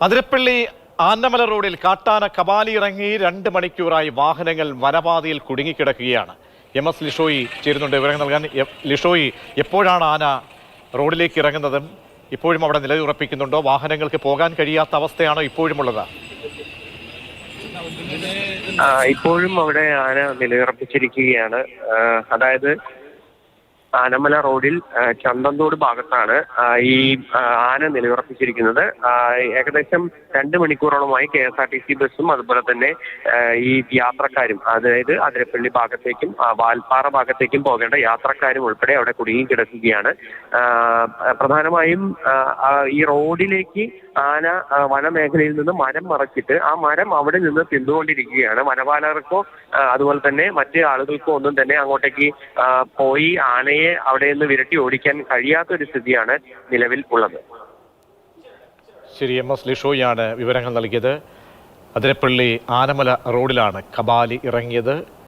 അതിരപ്പള്ളി ആനമല റോഡിൽ കാട്ടാന കബാലി ഇറങ്ങി 2 മണിക്കൂറായി വാഹനങ്ങൾ വനപാതയിൽ കുടുങ്ങിക്കിടക്കുകയാണ്. MS ലിഷോയി ചേരുന്നുണ്ട് വിവരങ്ങൾ നൽകാൻ. ലിഷോയി, എപ്പോഴാണ് ആന റോഡിലേക്ക് ഇറങ്ങുന്നതും ഇപ്പോഴും അവിടെ നിലയുറപ്പിക്കുന്നുണ്ടോ? വാഹനങ്ങൾക്ക് പോകാൻ കഴിയാത്ത അവസ്ഥയാണോ ഇപ്പോഴും ഉള്ളത്? ഇപ്പോഴും അവിടെ ആന നിലയുറപ്പിച്ചിരിക്കുകയാണ്. അതായത് ആനമല റോഡിൽ ചന്തന്തോട് ഭാഗത്താണ് ഈ ആന നിലയുറപ്പിച്ചിരിക്കുന്നത്. ഏകദേശം 2 മണിക്കൂറോളമായി KSRTC ബസ്സും അതുപോലെ തന്നെ ഈ യാത്രക്കാരും, അതായത് അതിരപ്പള്ളി ഭാഗത്തേക്കും വാൽപ്പാറ ഭാഗത്തേക്കും പോകേണ്ട യാത്രക്കാരും ഉൾപ്പെടെ അവിടെ കുടുങ്ങിക്കിടക്കുകയാണ്. പ്രധാനമായും ഈ റോഡിലേക്ക് ആന വനമേഖലയിൽ നിന്ന് മരം മറച്ചിട്ട് ആ മരം അവിടെ നിന്ന് തിന്നുകൊണ്ടിരിക്കുകയാണ്. വനപാലകർക്കോ അതുപോലെ തന്നെ മറ്റ് ആളുകൾക്കോ ഒന്നും തന്നെ അങ്ങോട്ടേക്ക് പോയി ആനയെ അവിടെ നിന്ന് വിരട്ടി ഓടിക്കാൻ കഴിയാത്തൊരു സ്ഥിതിയാണ് നിലവിൽ ഉള്ളത്. ശരി, MS ലിഷോയാണ് വിവരങ്ങൾ നൽകിയത്. അതിരപ്പള്ളി ആനമല റോഡിലാണ് കബാലി ഇറങ്ങിയത്.